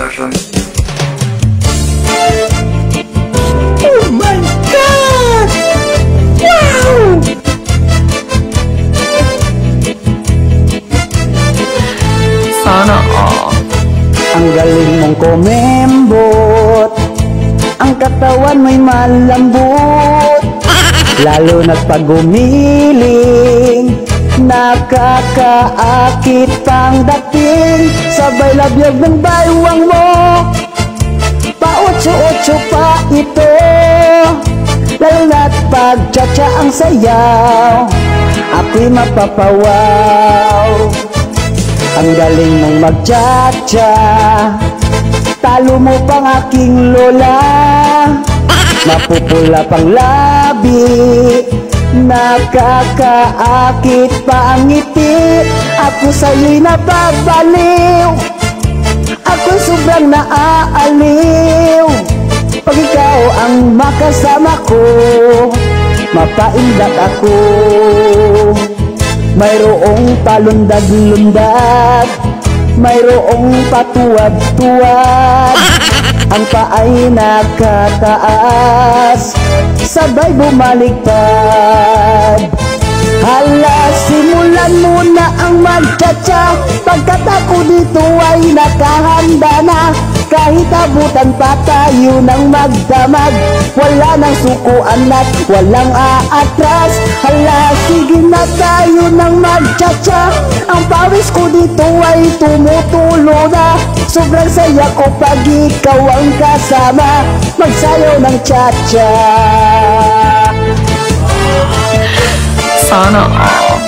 Production. Oh my God! Wow! Sana all. Ang galing mong kumembot, ang katawan mo'y malambot, lalo na't pag gumiling, nakakaakit pang dating. Sabay labyag ng baywang mo, pa-otso-otso pa ito, lalo na't pag cha-cha ang sayaw, ako'y mapapawaw. Ang galing mong mag-cha-cha, talo mo pang aking lola, mapupula pang labi, nakakaakit pa ang ngiti. Ako sa'yo'y nababaliw, ako sobrang naaaliw. Pag ikaw ang makasama ko, mapaindak ako. Mayroong palundag-lundag, mayroong patuwad-tuwad, ang paay nakataas, sabay bumaliktad. Hala, simulan mo na ang mag-cha-cha, pagkat ako dito ay nakahanda na. Kahit abutan pa tayo ng magdamag, wala nang sukuan at walang aatras. Hala, sige na tayo ng mag-cha-cha, ang pawis ko dito ay tumutulo na. Sobrang saya ko pag ikaw ang kasama, magsayaw ng cha-cha. Sana all.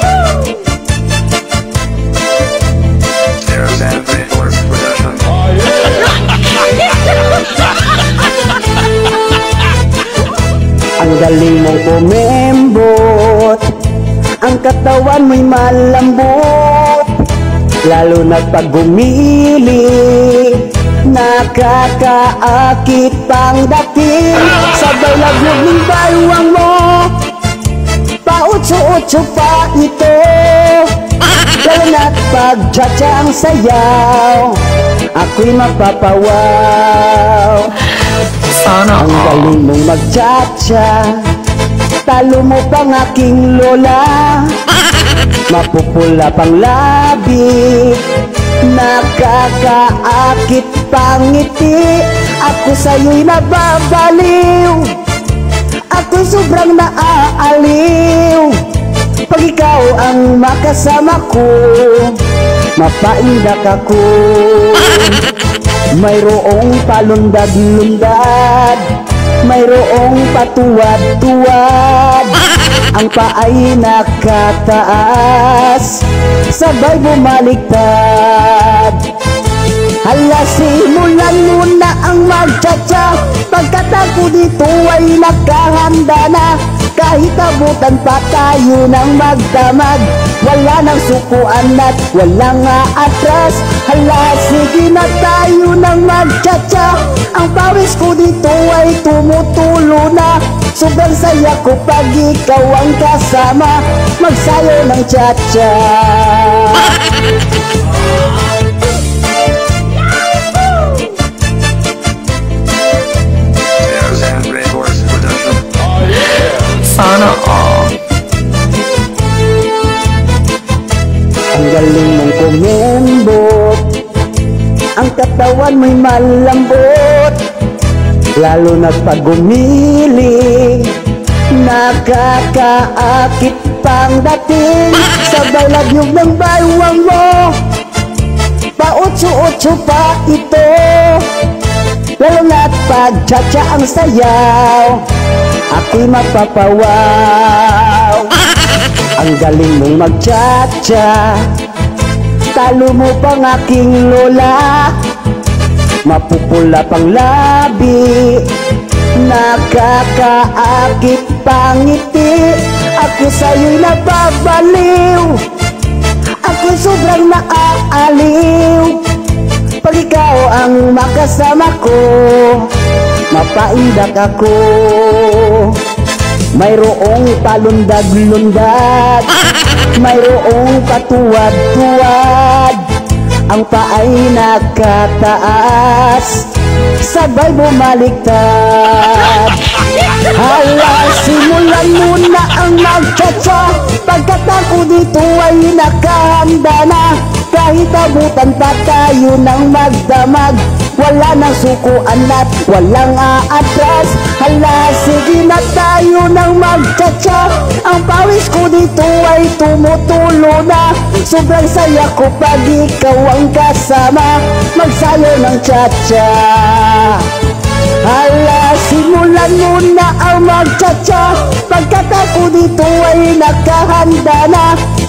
Ang galing mong kumembot, ang katawan mo'y malambot, lalo na pag gumiling, nakakaakit pang dating. Sabay labyog ng baywang mo, pa-otso-otso pa ito, lalo na't pag cha-cha ang sayaw, ako'y mapapawaw. Sana ang galing mong mag-cha-cha, talo mo pang aking lola, mapupula pang labi, nakakaakit pang ngiti. Ako sa'yo'y nababaliw, ako'y sobrang naaaliw. Pag ikaw ang makasama ko, mapaindak ako. Mayroong palundag-lundag, mayroong patuwad-tuwad, ang paay nakataas, sabay bumaliktad. Hala, simulan mo na ang mag-cha-cha, pagkat ako dito ay nakahanda na. Kahit abutan pa tayo ng magdamag, wala nang sukuan at walang aatras. Hala, sige na tayo ng mag-cha-cha, ang pawis ko dito ay tumutulo na. Sobrang saya ko pag ikaw ang kasama, magsayaw ng cha-cha. Sana all. Ang galing mong kumembot, ang katawan mo'y malambot, lalo na't pag gumiling, nakakaakit pang dating. Sabay labyog ng baywang mo, pa-otso-otso pa ito, lalo na't pag cha-cha ang sayaw, ako'y mapapawaw. Ang galing mong mag-cha-cha, talo mo pang aking lola, mapupula pang labi, nakakaakit pang ngiti. Ako sa'yo'y nababaliw, ako'y sobrang naaaliw. Pag ikaw ang makasama ko, mapaindak ako. Mayroong palundag-lundag, mayroong patuwad-tuwad, ang paay nakataas, sabay bumaliktad. Hala, simulan muna ang magtsatsa, pagkat ako dito ay nakahanda na. Kahit abutan pa tayo ng magdamag, wala nang sukuan at walang aatras. Hala, sige na tayo ng magtsatsa, ang pawis ko dito ay tumutulo na. Sobrang saya ko pag ikaw ang kasama, magsayaw ng tsatsa. Hala, simulan muna ang magtsatsa, pagkat ako dito ay nakahanda na.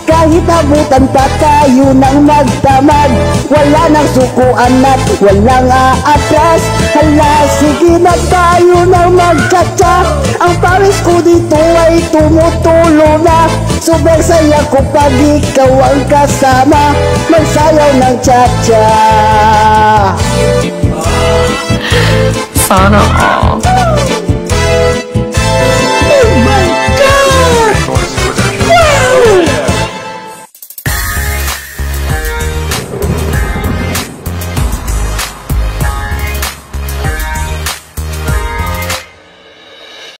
Kahit abutan pa tayo ng magdamag, wala nang sukuan at walang aatras. Hala, sige na tayo ng magtsatsa, ang pawis ko dito ay tumutulo na. Sobrang saya ko pag ikaw ang kasama, magsayaw ng tsatsa. Sana all.